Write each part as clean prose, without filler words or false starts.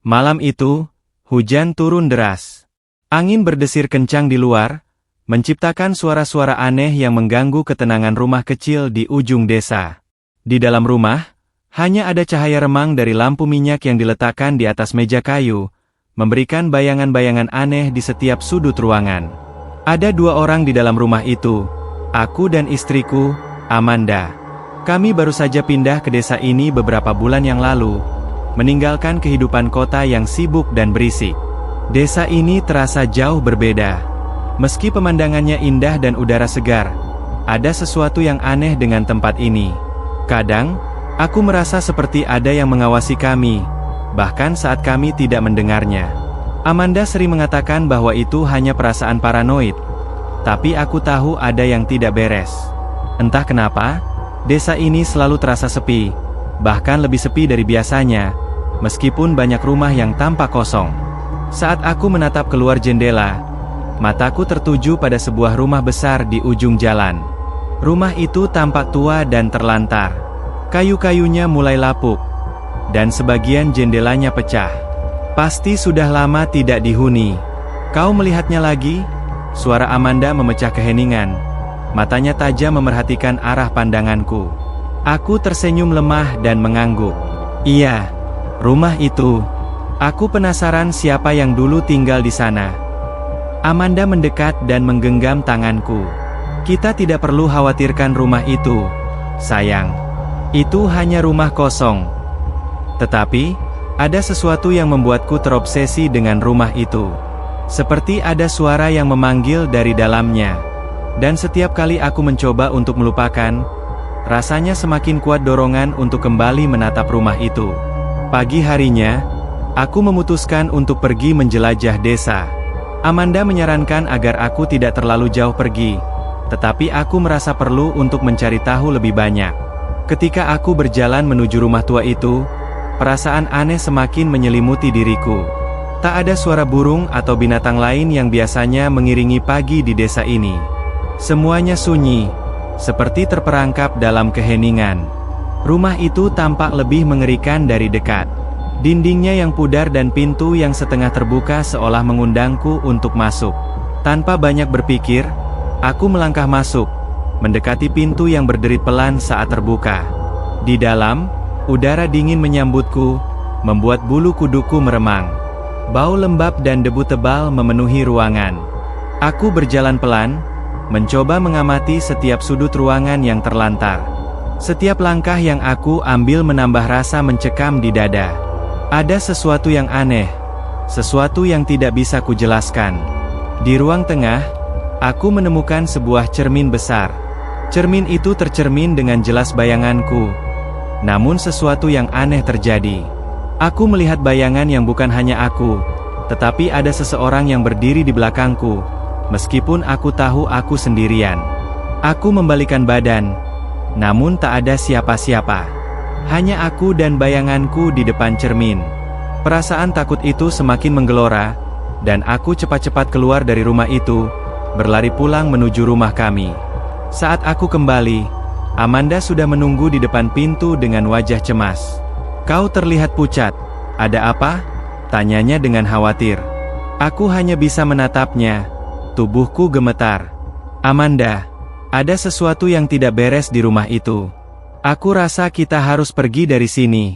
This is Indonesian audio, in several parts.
Malam itu, hujan turun deras. Angin berdesir kencang di luar, menciptakan suara-suara aneh yang mengganggu ketenangan rumah kecil di ujung desa. Di dalam rumah, hanya ada cahaya remang dari lampu minyak yang diletakkan di atas meja kayu, memberikan bayangan-bayangan aneh di setiap sudut ruangan. Ada dua orang di dalam rumah itu, aku dan istriku, Amanda. Kami baru saja pindah ke desa ini beberapa bulan yang lalu, meninggalkan kehidupan kota yang sibuk dan berisik. Desa ini terasa jauh berbeda. Meski pemandangannya indah dan udara segar, ada sesuatu yang aneh dengan tempat ini. Kadang, aku merasa seperti ada yang mengawasi kami, bahkan saat kami tidak mendengarnya. Amanda sering mengatakan bahwa itu hanya perasaan paranoid, tapi aku tahu ada yang tidak beres. Entah kenapa, desa ini selalu terasa sepi, bahkan lebih sepi dari biasanya, meskipun banyak rumah yang tampak kosong. Saat aku menatap keluar jendela, mataku tertuju pada sebuah rumah besar di ujung jalan. Rumah itu tampak tua dan terlantar. Kayu-kayunya mulai lapuk, dan sebagian jendelanya pecah. Pasti sudah lama tidak dihuni. Kau melihatnya lagi? Suara Amanda memecah keheningan. Matanya tajam memerhatikan arah pandanganku. Aku tersenyum lemah dan mengangguk. Iya, rumah itu. Aku penasaran siapa yang dulu tinggal di sana. Amanda mendekat dan menggenggam tanganku. Kita tidak perlu khawatirkan rumah itu, sayang. Itu hanya rumah kosong. Tetapi, ada sesuatu yang membuatku terobsesi dengan rumah itu. Seperti ada suara yang memanggil dari dalamnya. Dan setiap kali aku mencoba untuk melupakan, rasanya semakin kuat dorongan untuk kembali menatap rumah itu. Pagi harinya, aku memutuskan untuk pergi menjelajah desa. Amanda menyarankan agar aku tidak terlalu jauh pergi, tetapi aku merasa perlu untuk mencari tahu lebih banyak. Ketika aku berjalan menuju rumah tua itu, perasaan aneh semakin menyelimuti diriku. Tak ada suara burung atau binatang lain yang biasanya mengiringi pagi di desa ini. Semuanya sunyi, seperti terperangkap dalam keheningan. Rumah itu tampak lebih mengerikan dari dekat. Dindingnya yang pudar dan pintu yang setengah terbuka seolah mengundangku untuk masuk. Tanpa banyak berpikir, aku melangkah masuk, mendekati pintu yang berderit pelan saat terbuka. Di dalam, udara dingin menyambutku, membuat bulu kuduku meremang. Bau lembab dan debu tebal memenuhi ruangan. Aku berjalan pelan, mencoba mengamati setiap sudut ruangan yang terlantar. Setiap langkah yang aku ambil menambah rasa mencekam di dada. Ada sesuatu yang aneh, sesuatu yang tidak bisa kujelaskan. Di ruang tengah, aku menemukan sebuah cermin besar. Cermin itu tercermin dengan jelas bayanganku. Namun sesuatu yang aneh terjadi. Aku melihat bayangan yang bukan hanya aku, tetapi ada seseorang yang berdiri di belakangku, meskipun aku tahu aku sendirian. Aku membalikan badan, namun tak ada siapa-siapa. Hanya aku dan bayanganku di depan cermin. Perasaan takut itu semakin menggelora, dan aku cepat-cepat keluar dari rumah itu, berlari pulang menuju rumah kami. Saat aku kembali, Amanda sudah menunggu di depan pintu dengan wajah cemas. Kau terlihat pucat. Ada apa? Tanyanya dengan khawatir. Aku hanya bisa menatapnya. Tubuhku gemetar. Amanda, ada sesuatu yang tidak beres di rumah itu. Aku rasa kita harus pergi dari sini.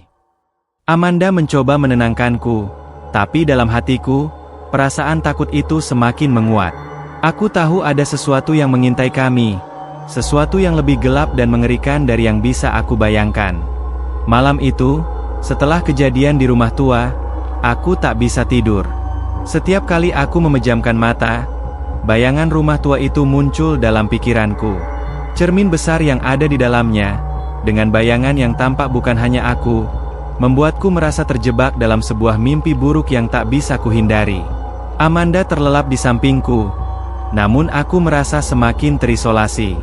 Amanda mencoba menenangkanku, tapi dalam hatiku, perasaan takut itu semakin menguat. Aku tahu ada sesuatu yang mengintai kami, sesuatu yang lebih gelap dan mengerikan dari yang bisa aku bayangkan. Malam itu, setelah kejadian di rumah tua, aku tak bisa tidur. Setiap kali aku memejamkan mata, bayangan rumah tua itu muncul dalam pikiranku. Cermin besar yang ada di dalamnya, dengan bayangan yang tampak bukan hanya aku, membuatku merasa terjebak dalam sebuah mimpi buruk yang tak bisa kuhindari. Amanda terlelap di sampingku, namun aku merasa semakin terisolasi.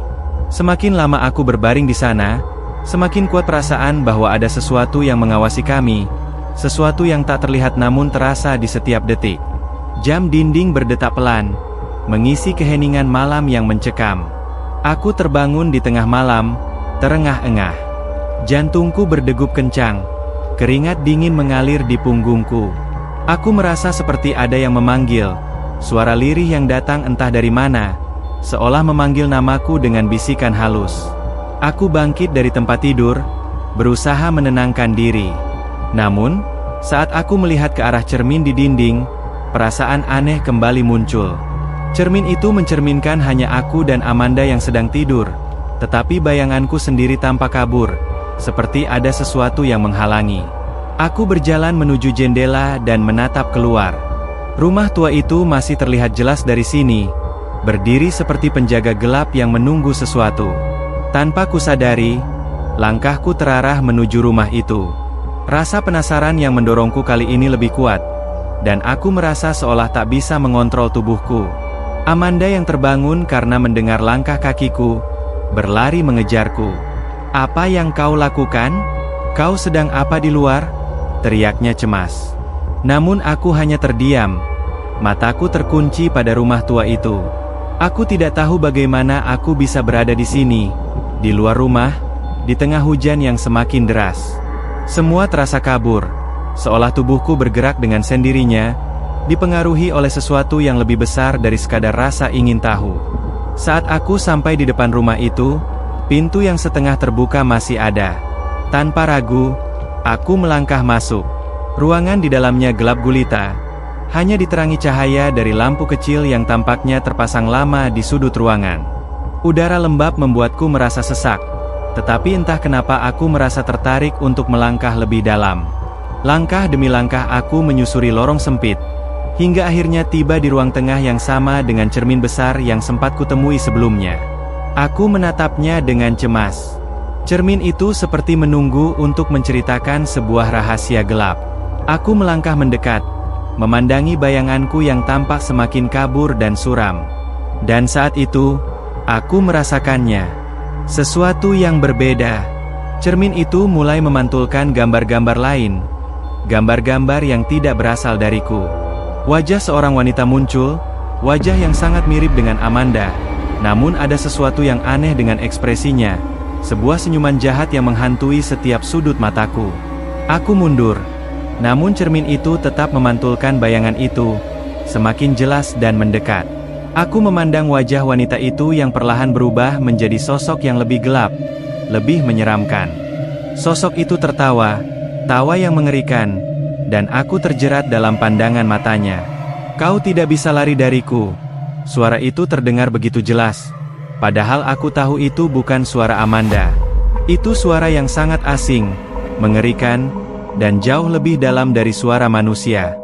Semakin lama aku berbaring di sana, semakin kuat perasaan bahwa ada sesuatu yang mengawasi kami, sesuatu yang tak terlihat namun terasa di setiap detik. Jam dinding berdetak pelan, mengisi keheningan malam yang mencekam. Aku terbangun di tengah malam, terengah-engah. Jantungku berdegup kencang, keringat dingin mengalir di punggungku. Aku merasa seperti ada yang memanggil. Suara lirih yang datang entah dari mana, seolah memanggil namaku dengan bisikan halus. Aku bangkit dari tempat tidur, berusaha menenangkan diri. Namun, saat aku melihat ke arah cermin di dinding, perasaan aneh kembali muncul. Cermin itu mencerminkan hanya aku dan Amanda yang sedang tidur, tetapi bayanganku sendiri tampak kabur, seperti ada sesuatu yang menghalangi. Aku berjalan menuju jendela dan menatap keluar. Rumah tua itu masih terlihat jelas dari sini, berdiri seperti penjaga gelap yang menunggu sesuatu. Tanpa kusadari, langkahku terarah menuju rumah itu. Rasa penasaran yang mendorongku kali ini lebih kuat, dan aku merasa seolah tak bisa mengontrol tubuhku. Amanda yang terbangun karena mendengar langkah kakiku, berlari mengejarku. "Apa yang kau lakukan? Kau sedang apa di luar?" teriaknya cemas. Namun aku hanya terdiam. Mataku terkunci pada rumah tua itu. Aku tidak tahu bagaimana aku bisa berada di sini, di luar rumah, di tengah hujan yang semakin deras. Semua terasa kabur, seolah tubuhku bergerak dengan sendirinya, dipengaruhi oleh sesuatu yang lebih besar dari sekadar rasa ingin tahu. Saat aku sampai di depan rumah itu, pintu yang setengah terbuka masih ada. Tanpa ragu, aku melangkah masuk. Ruangan di dalamnya gelap gulita, hanya diterangi cahaya dari lampu kecil yang tampaknya terpasang lama di sudut ruangan. Udara lembab membuatku merasa sesak, tetapi entah kenapa aku merasa tertarik untuk melangkah lebih dalam. Langkah demi langkah aku menyusuri lorong sempit, hingga akhirnya tiba di ruang tengah yang sama dengan cermin besar yang sempat kutemui sebelumnya. Aku menatapnya dengan cemas. Cermin itu seperti menunggu untuk menceritakan sebuah rahasia gelap. Aku melangkah mendekat, memandangi bayanganku yang tampak semakin kabur dan suram. Dan saat itu, aku merasakannya. Sesuatu yang berbeda. Cermin itu mulai memantulkan gambar-gambar lain. Gambar-gambar yang tidak berasal dariku. Wajah seorang wanita muncul, wajah yang sangat mirip dengan Amanda. Namun ada sesuatu yang aneh dengan ekspresinya. Sebuah senyuman jahat yang menghantui setiap sudut mataku. Aku mundur. Namun cermin itu tetap memantulkan bayangan itu, semakin jelas dan mendekat. Aku memandang wajah wanita itu yang perlahan berubah menjadi sosok yang lebih gelap, lebih menyeramkan. Sosok itu tertawa, tawa yang mengerikan, dan aku terjerat dalam pandangan matanya. "Kau tidak bisa lari dariku." Suara itu terdengar begitu jelas. Padahal aku tahu itu bukan suara Amanda. Itu suara yang sangat asing, mengerikan, dan jauh lebih dalam dari suara manusia.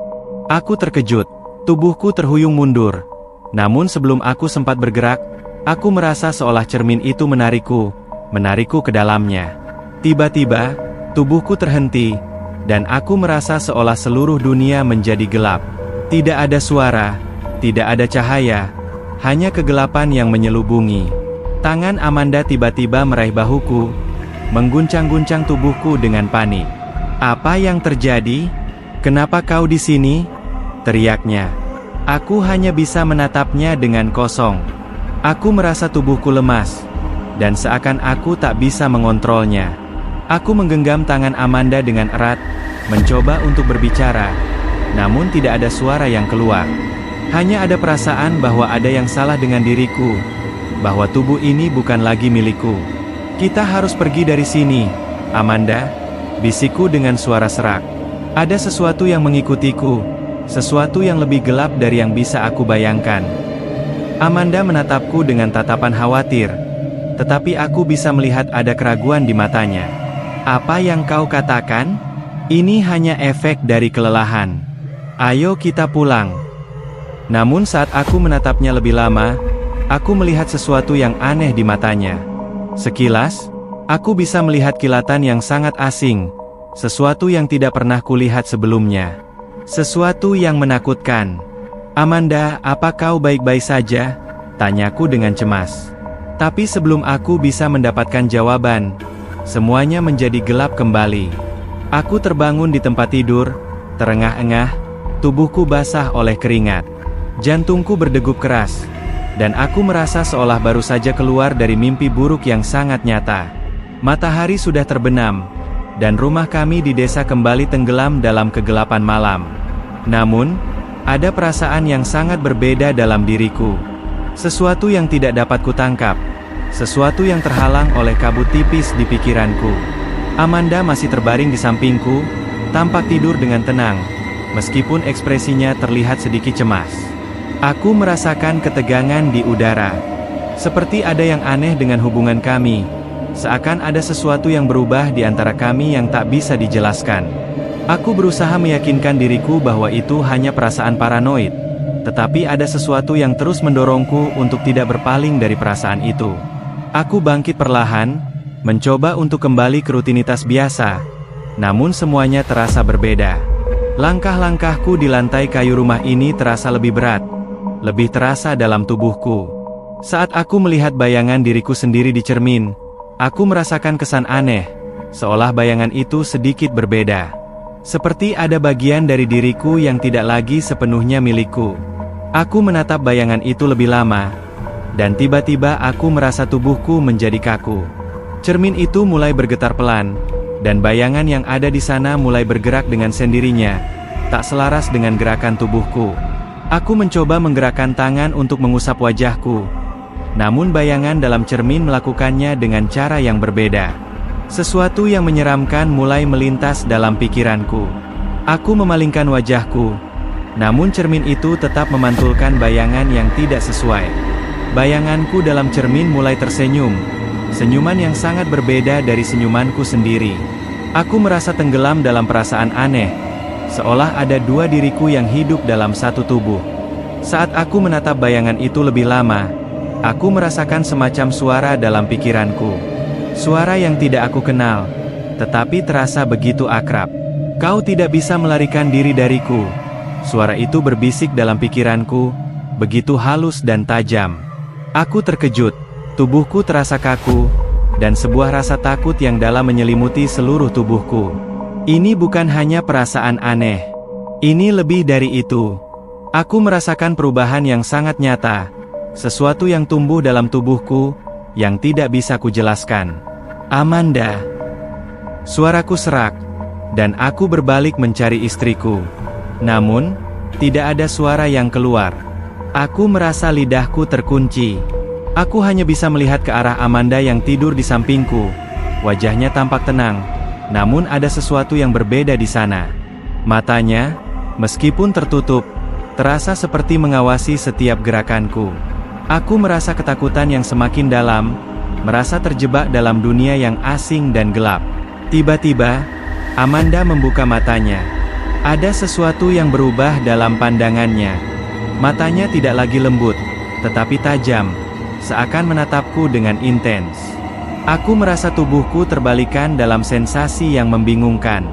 Aku terkejut, tubuhku terhuyung mundur. Namun sebelum aku sempat bergerak, aku merasa seolah cermin itu menarikku ke dalamnya. Tiba-tiba, tubuhku terhenti, dan aku merasa seolah seluruh dunia menjadi gelap. Tidak ada suara, tidak ada cahaya, hanya kegelapan yang menyelubungi. Tangan Amanda tiba-tiba meraih bahuku, mengguncang-guncang tubuhku dengan panik. "Apa yang terjadi? Kenapa kau di sini?" teriaknya. Aku hanya bisa menatapnya dengan kosong. Aku merasa tubuhku lemas, dan seakan aku tak bisa mengontrolnya. Aku menggenggam tangan Amanda dengan erat, mencoba untuk berbicara, namun tidak ada suara yang keluar. Hanya ada perasaan bahwa ada yang salah dengan diriku, bahwa tubuh ini bukan lagi milikku. "Kita harus pergi dari sini, Amanda," bisikku dengan suara serak. Ada sesuatu yang mengikutiku, sesuatu yang lebih gelap dari yang bisa aku bayangkan. Amanda menatapku dengan tatapan khawatir, tetapi aku bisa melihat ada keraguan di matanya. "Apa yang kau katakan? Ini hanya efek dari kelelahan. Ayo kita pulang." Namun saat aku menatapnya lebih lama, aku melihat sesuatu yang aneh di matanya. Sekilas, aku bisa melihat kilatan yang sangat asing, sesuatu yang tidak pernah kulihat sebelumnya. Sesuatu yang menakutkan. "Amanda, apa kau baik-baik saja?" tanyaku dengan cemas. Tapi sebelum aku bisa mendapatkan jawaban, semuanya menjadi gelap kembali. Aku terbangun di tempat tidur, terengah-engah, tubuhku basah oleh keringat. Jantungku berdegup keras, dan aku merasa seolah baru saja keluar dari mimpi buruk yang sangat nyata. Matahari sudah terbenam, dan rumah kami di desa kembali tenggelam dalam kegelapan malam. Namun, ada perasaan yang sangat berbeda dalam diriku. Sesuatu yang tidak dapat kutangkap. Sesuatu yang terhalang oleh kabut tipis di pikiranku. Amanda masih terbaring di sampingku, tampak tidur dengan tenang, meskipun ekspresinya terlihat sedikit cemas. Aku merasakan ketegangan di udara. Seperti ada yang aneh dengan hubungan kami. Seakan ada sesuatu yang berubah di antara kami yang tak bisa dijelaskan. Aku berusaha meyakinkan diriku bahwa itu hanya perasaan paranoid. Tetapi ada sesuatu yang terus mendorongku untuk tidak berpaling dari perasaan itu. Aku bangkit perlahan, mencoba untuk kembali ke rutinitas biasa. Namun semuanya terasa berbeda. Langkah-langkahku di lantai kayu rumah ini terasa lebih berat. Lebih terasa dalam tubuhku. Saat aku melihat bayangan diriku sendiri di cermin, aku merasakan kesan aneh, seolah bayangan itu sedikit berbeda. Seperti ada bagian dari diriku yang tidak lagi sepenuhnya milikku. Aku menatap bayangan itu lebih lama, dan tiba-tiba aku merasa tubuhku menjadi kaku. Cermin itu mulai bergetar pelan, dan bayangan yang ada di sana mulai bergerak dengan sendirinya, tak selaras dengan gerakan tubuhku. Aku mencoba menggerakkan tangan untuk mengusap wajahku. Namun bayangan dalam cermin melakukannya dengan cara yang berbeda. Sesuatu yang menyeramkan mulai melintas dalam pikiranku. Aku memalingkan wajahku. Namun cermin itu tetap memantulkan bayangan yang tidak sesuai. Bayanganku dalam cermin mulai tersenyum. Senyuman yang sangat berbeda dari senyumanku sendiri. Aku merasa tenggelam dalam perasaan aneh. Seolah ada dua diriku yang hidup dalam satu tubuh. Saat aku menatap bayangan itu lebih lama, aku merasakan semacam suara dalam pikiranku. Suara yang tidak aku kenal, tetapi terasa begitu akrab. Kau tidak bisa melarikan diri dariku. Suara itu berbisik dalam pikiranku, begitu halus dan tajam. Aku terkejut, tubuhku terasa kaku, dan sebuah rasa takut yang dalam menyelimuti seluruh tubuhku. Ini bukan hanya perasaan aneh. Ini lebih dari itu. Aku merasakan perubahan yang sangat nyata. Sesuatu yang tumbuh dalam tubuhku, yang tidak bisa kujelaskan. Amanda. Suaraku serak, dan aku berbalik mencari istriku. Namun, tidak ada suara yang keluar. Aku merasa lidahku terkunci. Aku hanya bisa melihat ke arah Amanda yang tidur di sampingku. Wajahnya tampak tenang, namun ada sesuatu yang berbeda di sana. Matanya, meskipun tertutup, terasa seperti mengawasi setiap gerakanku. Aku merasa ketakutan yang semakin dalam, merasa terjebak dalam dunia yang asing dan gelap. Tiba-tiba, Amanda membuka matanya. Ada sesuatu yang berubah dalam pandangannya. Matanya tidak lagi lembut, tetapi tajam, seakan menatapku dengan intens. Aku merasa tubuhku terbalikan dalam sensasi yang membingungkan.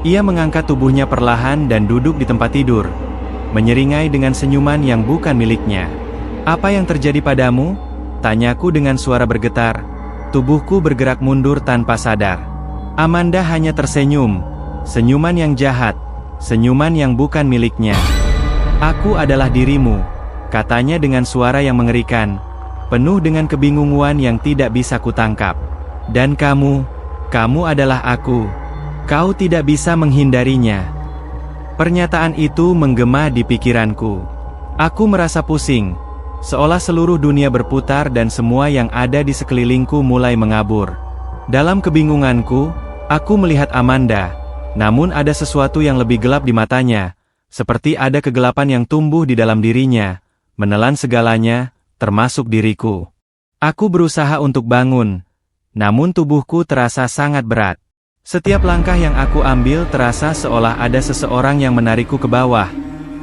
Ia mengangkat tubuhnya perlahan dan duduk di tempat tidur, menyeringai dengan senyuman yang bukan miliknya. "Apa yang terjadi padamu?" tanyaku dengan suara bergetar. Tubuhku bergerak mundur tanpa sadar. Amanda hanya tersenyum, senyuman yang jahat, senyuman yang bukan miliknya. "Aku adalah dirimu," katanya dengan suara yang mengerikan, penuh dengan kebingungan yang tidak bisa kutangkap. "Dan kamu adalah aku. Kau tidak bisa menghindarinya." Pernyataan itu menggema di pikiranku. Aku merasa pusing, seolah seluruh dunia berputar dan semua yang ada di sekelilingku mulai mengabur. Dalam kebingunganku, aku melihat Amanda, namun ada sesuatu yang lebih gelap di matanya, seperti ada kegelapan yang tumbuh di dalam dirinya, menelan segalanya, termasuk diriku. Aku berusaha untuk bangun, namun tubuhku terasa sangat berat. Setiap langkah yang aku ambil terasa seolah ada seseorang yang menarikku ke bawah,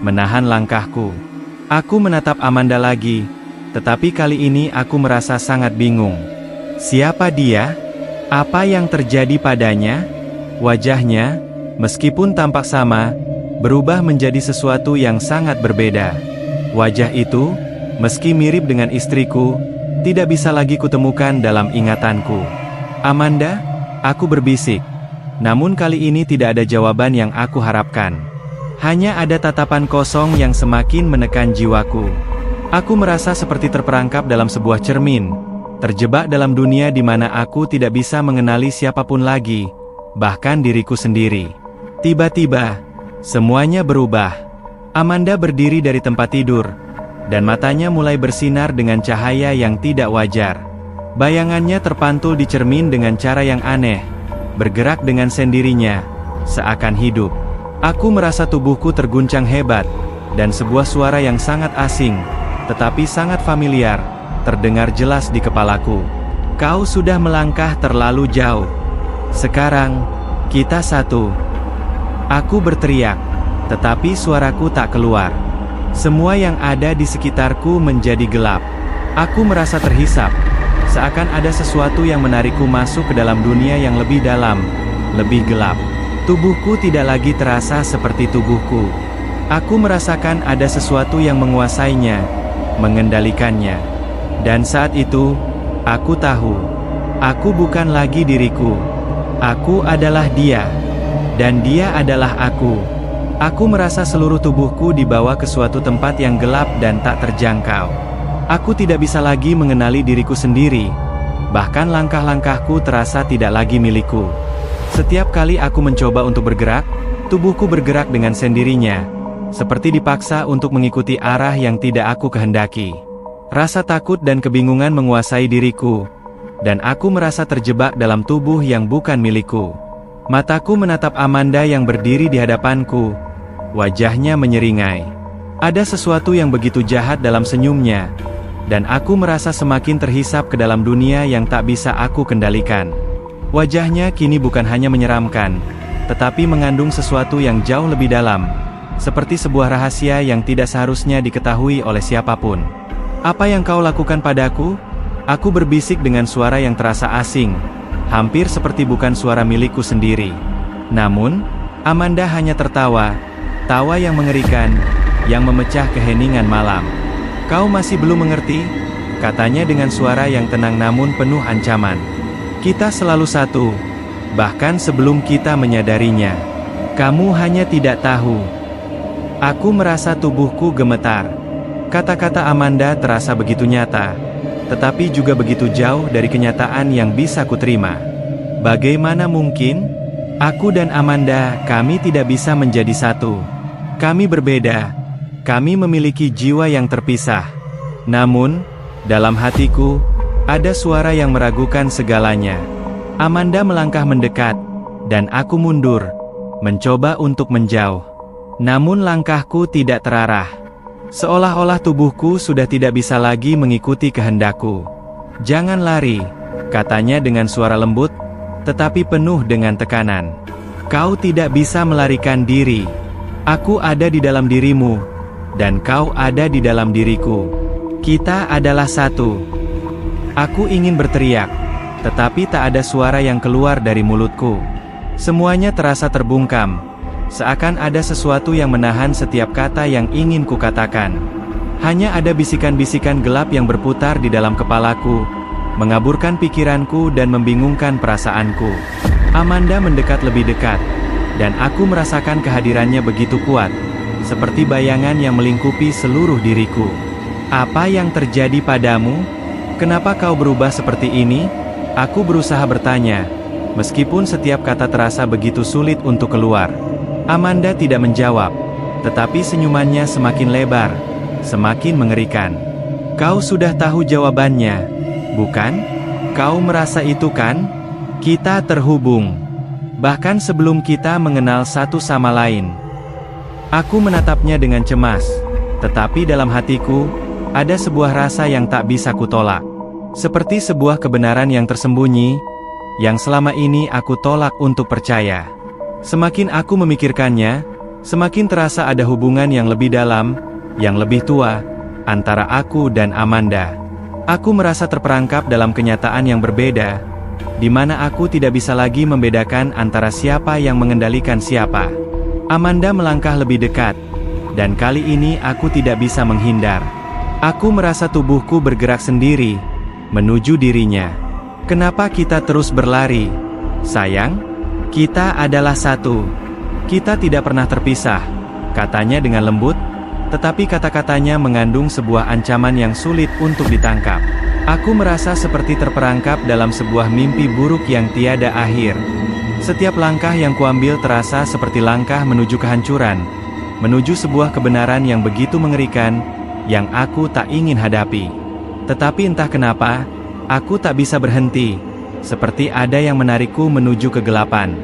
menahan langkahku. Aku menatap Amanda lagi, tetapi kali ini aku merasa sangat bingung. Siapa dia? Apa yang terjadi padanya? Wajahnya, meskipun tampak sama, berubah menjadi sesuatu yang sangat berbeda. Wajah itu, meski mirip dengan istriku, tidak bisa lagi kutemukan dalam ingatanku. "Amanda?" aku berbisik. Namun kali ini tidak ada jawaban yang aku harapkan. Hanya ada tatapan kosong yang semakin menekan jiwaku. Aku merasa seperti terperangkap dalam sebuah cermin, terjebak dalam dunia di mana aku tidak bisa mengenali siapapun lagi, bahkan diriku sendiri. Tiba-tiba, Semuanya berubah. Amanda berdiri dari tempat tidur, dan matanya mulai bersinar dengan cahaya yang tidak wajar. Bayangannya terpantul di cermin dengan cara yang aneh, bergerak dengan sendirinya, seakan hidup. Aku merasa tubuhku terguncang hebat, dan sebuah suara yang sangat asing, tetapi sangat familiar, terdengar jelas di kepalaku. Kau sudah melangkah terlalu jauh. Sekarang, kita satu. Aku berteriak, tetapi suaraku tak keluar. Semua yang ada di sekitarku menjadi gelap. Aku merasa terhisap, seakan ada sesuatu yang menarikku masuk ke dalam dunia yang lebih dalam, lebih gelap. Tubuhku tidak lagi terasa seperti tubuhku. Aku merasakan ada sesuatu yang menguasainya, mengendalikannya. Dan saat itu, aku tahu, aku bukan lagi diriku. Aku adalah dia, dan dia adalah aku. Aku merasa seluruh tubuhku dibawa ke suatu tempat yang gelap dan tak terjangkau. Aku tidak bisa lagi mengenali diriku sendiri. Bahkan langkah-langkahku terasa tidak lagi milikku. Setiap kali aku mencoba untuk bergerak, tubuhku bergerak dengan sendirinya, seperti dipaksa untuk mengikuti arah yang tidak aku kehendaki. Rasa takut dan kebingungan menguasai diriku, dan aku merasa terjebak dalam tubuh yang bukan milikku. Mataku menatap Amanda yang berdiri di hadapanku. Wajahnya menyeringai. Ada sesuatu yang begitu jahat dalam senyumnya, dan aku merasa semakin terhisap ke dalam dunia yang tak bisa aku kendalikan. Wajahnya kini bukan hanya menyeramkan, tetapi mengandung sesuatu yang jauh lebih dalam, seperti sebuah rahasia yang tidak seharusnya diketahui oleh siapapun. Apa yang kau lakukan padaku? Aku berbisik dengan suara yang terasa asing, hampir seperti bukan suara milikku sendiri. Namun, Amanda hanya tertawa, tawa yang mengerikan, yang memecah keheningan malam. Kau masih belum mengerti? Katanya dengan suara yang tenang namun penuh ancaman. Kita selalu satu, bahkan sebelum kita menyadarinya. Kamu hanya tidak tahu. Aku merasa tubuhku gemetar. Kata-kata Amanda terasa begitu nyata, tetapi juga begitu jauh dari kenyataan yang bisa kuterima. Bagaimana mungkin? Aku dan Amanda, kami tidak bisa menjadi satu. Kami berbeda. Kami memiliki jiwa yang terpisah. Namun, dalam hatiku, ada suara yang meragukan segalanya. Amanda melangkah mendekat, dan aku mundur, mencoba untuk menjauh. Namun langkahku tidak terarah. Seolah-olah tubuhku sudah tidak bisa lagi mengikuti kehendakku. Jangan lari, katanya dengan suara lembut, tetapi penuh dengan tekanan. Kau tidak bisa melarikan diri. Aku ada di dalam dirimu, dan kau ada di dalam diriku. Kita adalah satu. Aku ingin berteriak, tetapi tak ada suara yang keluar dari mulutku. Semuanya terasa terbungkam, seakan ada sesuatu yang menahan setiap kata yang ingin kukatakan. Hanya ada bisikan-bisikan gelap yang berputar di dalam kepalaku, mengaburkan pikiranku dan membingungkan perasaanku. Amanda mendekat lebih dekat, dan aku merasakan kehadirannya begitu kuat, seperti bayangan yang melingkupi seluruh diriku. Apa yang terjadi padamu? Kenapa kau berubah seperti ini? Aku berusaha bertanya, meskipun setiap kata terasa begitu sulit untuk keluar. Amanda tidak menjawab, tetapi senyumannya semakin lebar, semakin mengerikan. Kau sudah tahu jawabannya, bukan? Kau merasa itu kan? Kita terhubung. Bahkan sebelum kita mengenal satu sama lain. Aku menatapnya dengan cemas, tetapi dalam hatiku, ada sebuah rasa yang tak bisa kutolak. Seperti sebuah kebenaran yang tersembunyi, yang selama ini aku tolak untuk percaya. Semakin aku memikirkannya, semakin terasa ada hubungan yang lebih dalam, yang lebih tua, antara aku dan Amanda. Aku merasa terperangkap dalam kenyataan yang berbeda, di mana aku tidak bisa lagi membedakan antara siapa yang mengendalikan siapa. Amanda melangkah lebih dekat, dan kali ini aku tidak bisa menghindar. Aku merasa tubuhku bergerak sendiri, menuju dirinya. Kenapa kita terus berlari? Sayang, kita adalah satu. Kita tidak pernah terpisah, katanya dengan lembut, tetapi kata-katanya mengandung sebuah ancaman yang sulit untuk ditangkap. Aku merasa seperti terperangkap dalam sebuah mimpi buruk yang tiada akhir. Setiap langkah yang kuambil terasa seperti langkah menuju kehancuran, menuju sebuah kebenaran yang begitu mengerikan, yang aku tak ingin hadapi. Tetapi entah kenapa, aku tak bisa berhenti, seperti ada yang menarikku menuju kegelapan.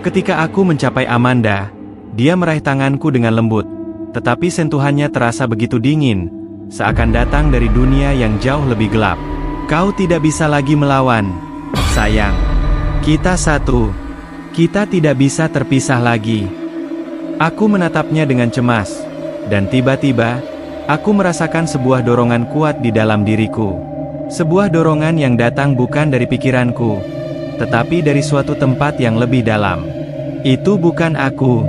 Ketika aku mencapai Amanda, dia meraih tanganku dengan lembut, tetapi sentuhannya terasa begitu dingin, seakan datang dari dunia yang jauh lebih gelap. Kau tidak bisa lagi melawan, sayang. Kita satu. Kita tidak bisa terpisah lagi. Aku menatapnya dengan cemas, dan tiba-tiba, aku merasakan sebuah dorongan kuat di dalam diriku. Sebuah dorongan yang datang bukan dari pikiranku, tetapi dari suatu tempat yang lebih dalam. Itu bukan aku.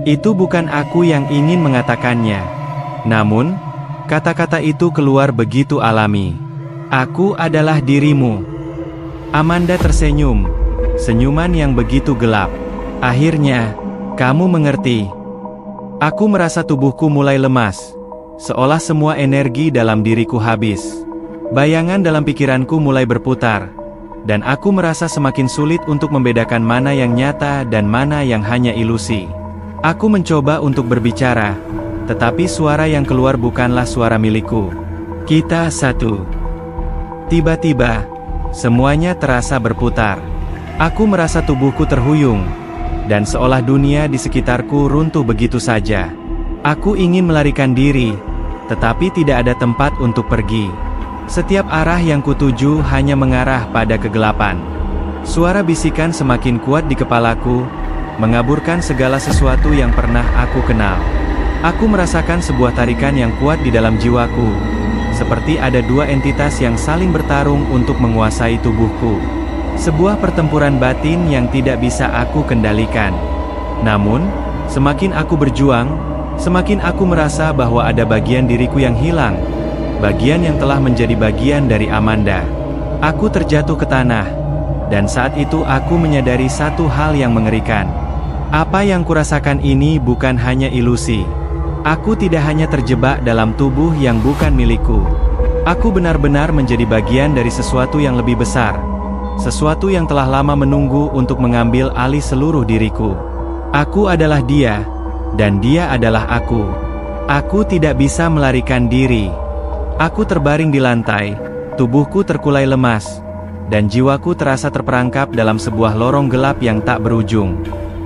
Itu bukan aku yang ingin mengatakannya. Namun, kata-kata itu keluar begitu alami. Aku adalah dirimu. Amanda tersenyum. Senyuman yang begitu gelap. Akhirnya, kamu mengerti. Aku merasa tubuhku mulai lemas, seolah semua energi dalam diriku habis. Bayangan dalam pikiranku mulai berputar, dan aku merasa semakin sulit untuk membedakan mana yang nyata dan mana yang hanya ilusi. Aku mencoba untuk berbicara, tetapi suara yang keluar bukanlah suara milikku. Kita satu. Tiba-tiba, semuanya terasa berputar. Aku merasa tubuhku terhuyung, dan seolah dunia di sekitarku runtuh begitu saja. Aku ingin melarikan diri, tetapi tidak ada tempat untuk pergi. Setiap arah yang kutuju hanya mengarah pada kegelapan. Suara bisikan semakin kuat di kepalaku, mengaburkan segala sesuatu yang pernah aku kenal. Aku merasakan sebuah tarikan yang kuat di dalam jiwaku, seperti ada dua entitas yang saling bertarung untuk menguasai tubuhku. Sebuah pertempuran batin yang tidak bisa aku kendalikan. Namun, semakin aku berjuang, semakin aku merasa bahwa ada bagian diriku yang hilang. Bagian yang telah menjadi bagian dari Amanda. Aku terjatuh ke tanah. Dan saat itu aku menyadari satu hal yang mengerikan. Apa yang kurasakan ini bukan hanya ilusi. Aku tidak hanya terjebak dalam tubuh yang bukan milikku. Aku benar-benar menjadi bagian dari sesuatu yang lebih besar. Sesuatu yang telah lama menunggu untuk mengambil alih seluruh diriku. Aku adalah dia, dan dia adalah aku. Aku tidak bisa melarikan diri. Aku terbaring di lantai, tubuhku terkulai lemas, dan jiwaku terasa terperangkap dalam sebuah lorong gelap yang tak berujung.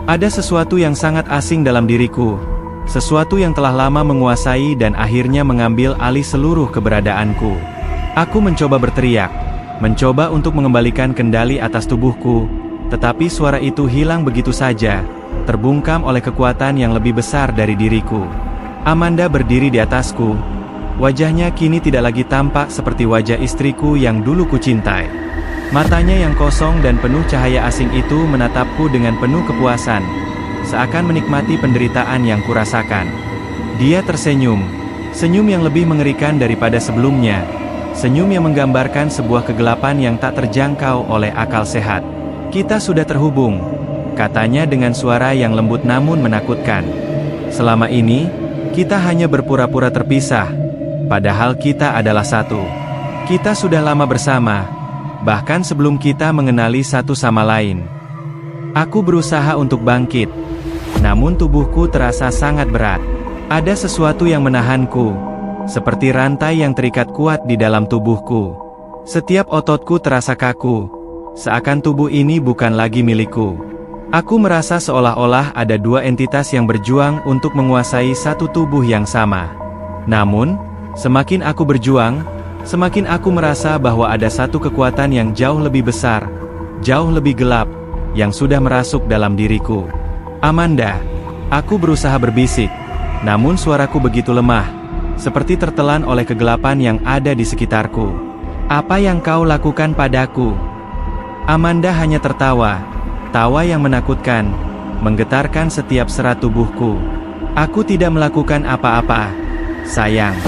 Ada sesuatu yang sangat asing dalam diriku, sesuatu yang telah lama menguasai dan akhirnya mengambil alih seluruh keberadaanku. Aku mencoba berteriak, mencoba untuk mengembalikan kendali atas tubuhku, tetapi suara itu hilang begitu saja, terbungkam oleh kekuatan yang lebih besar dari diriku. Amanda berdiri di atasku. Wajahnya kini tidak lagi tampak seperti wajah istriku yang dulu kucintai. Matanya yang kosong dan penuh cahaya asing itu menatapku dengan penuh kepuasan, seakan menikmati penderitaan yang kurasakan. Dia tersenyum, senyum yang lebih mengerikan daripada sebelumnya. Senyum yang menggambarkan sebuah kegelapan yang tak terjangkau oleh akal sehat. Kita sudah terhubung, katanya dengan suara yang lembut namun menakutkan. Selama ini, kita hanya berpura-pura terpisah, padahal kita adalah satu. Kita sudah lama bersama, bahkan sebelum kita mengenali satu sama lain. Aku berusaha untuk bangkit, namun tubuhku terasa sangat berat. Ada sesuatu yang menahanku, seperti rantai yang terikat kuat di dalam tubuhku. Setiap ototku terasa kaku, seakan tubuh ini bukan lagi milikku. Aku merasa seolah-olah ada dua entitas yang berjuang untuk menguasai satu tubuh yang sama. Namun, semakin aku berjuang, semakin aku merasa bahwa ada satu kekuatan yang jauh lebih besar, jauh lebih gelap, yang sudah merasuk dalam diriku. Amanda, aku berusaha berbisik, namun suaraku begitu lemah, seperti tertelan oleh kegelapan yang ada di sekitarku. Apa yang kau lakukan padaku? Amanda hanya tertawa, tawa yang menakutkan, menggetarkan setiap serat tubuhku. Aku tidak melakukan apa-apa, sayang.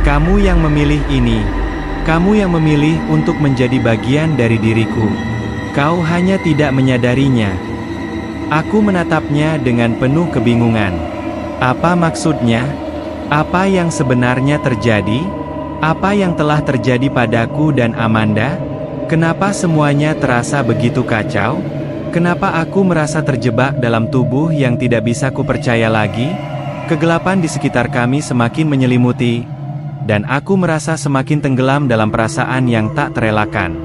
Kamu yang memilih ini. Kamu yang memilih untuk menjadi bagian dari diriku. Kau hanya tidak menyadarinya. Aku menatapnya dengan penuh kebingungan. Apa maksudnya? Apa yang sebenarnya terjadi? Apa yang telah terjadi padaku dan Amanda? Kenapa semuanya terasa begitu kacau? Kenapa aku merasa terjebak dalam tubuh yang tidak bisa kupercaya lagi? Kegelapan di sekitar kami semakin menyelimuti, dan aku merasa semakin tenggelam dalam perasaan yang tak terelakkan.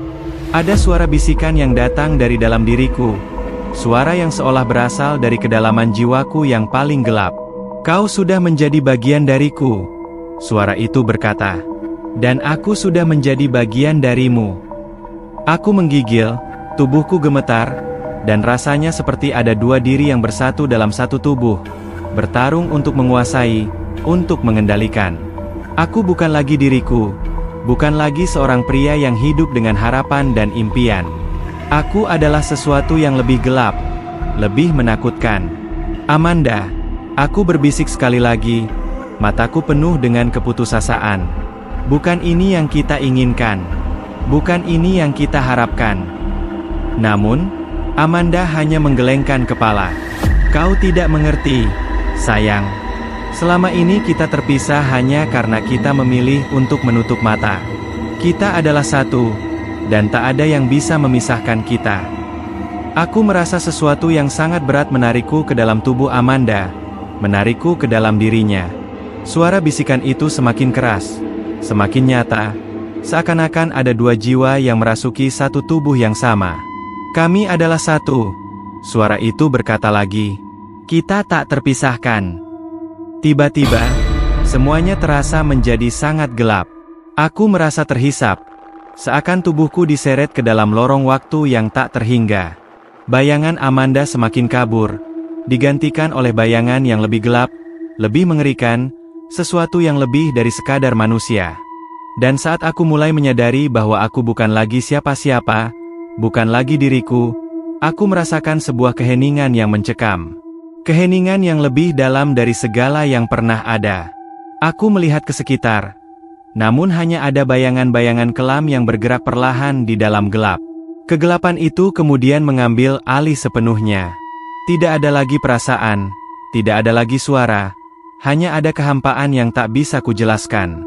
Ada suara bisikan yang datang dari dalam diriku, suara yang seolah berasal dari kedalaman jiwaku yang paling gelap. Kau sudah menjadi bagian dariku, suara itu berkata, dan aku sudah menjadi bagian darimu. Aku menggigil, tubuhku gemetar, dan rasanya seperti ada dua diri yang bersatu dalam satu tubuh, bertarung untuk menguasai, untuk mengendalikan. Aku bukan lagi diriku, bukan lagi seorang pria yang hidup dengan harapan dan impian. Aku adalah sesuatu yang lebih gelap, lebih menakutkan. Amanda, aku berbisik sekali lagi, mataku penuh dengan keputusasaan. Bukan ini yang kita inginkan, bukan ini yang kita harapkan. Namun, Amanda hanya menggelengkan kepala. Kau tidak mengerti, sayang. Selama ini kita terpisah hanya karena kita memilih untuk menutup mata. Kita adalah satu, dan tak ada yang bisa memisahkan kita. Aku merasa sesuatu yang sangat berat menarikku ke dalam tubuh Amanda, menarikku ke dalam dirinya. Suara bisikan itu semakin keras, semakin nyata, seakan-akan ada dua jiwa yang merasuki satu tubuh yang sama. Kami adalah satu, suara itu berkata lagi. Kita tak terpisahkan. Tiba-tiba, semuanya terasa menjadi sangat gelap. Aku merasa terhisap, seakan tubuhku diseret ke dalam lorong waktu yang tak terhingga. Bayangan Amanda semakin kabur, digantikan oleh bayangan yang lebih gelap, lebih mengerikan, sesuatu yang lebih dari sekadar manusia. Dan saat aku mulai menyadari bahwa aku bukan lagi siapa-siapa, bukan lagi diriku, aku merasakan sebuah keheningan yang mencekam. Keheningan yang lebih dalam dari segala yang pernah ada. Aku melihat ke sekitar, namun hanya ada bayangan-bayangan kelam yang bergerak perlahan di dalam gelap. Kegelapan itu kemudian mengambil alih sepenuhnya. Tidak ada lagi perasaan, tidak ada lagi suara, hanya ada kehampaan yang tak bisa kujelaskan.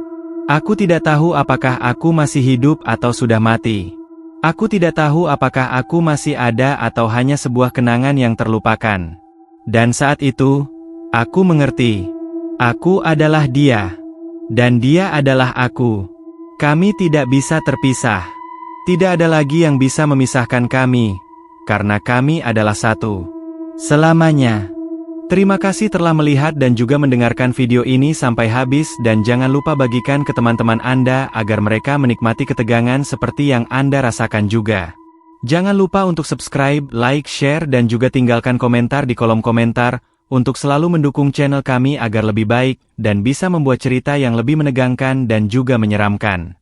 Aku tidak tahu apakah aku masih hidup atau sudah mati. Aku tidak tahu apakah aku masih ada atau hanya sebuah kenangan yang terlupakan. Dan saat itu, aku mengerti. Aku adalah dia. Dan dia adalah aku. Kami tidak bisa terpisah. Tidak ada lagi yang bisa memisahkan kami, karena kami adalah satu. Selamanya. Terima kasih telah melihat dan juga mendengarkan video ini sampai habis dan jangan lupa bagikan ke teman-teman Anda agar mereka menikmati ketegangan seperti yang Anda rasakan juga. Jangan lupa untuk subscribe, like, share dan juga tinggalkan komentar di kolom komentar untuk selalu mendukung channel kami agar lebih baik dan bisa membuat cerita yang lebih menegangkan dan juga menyeramkan.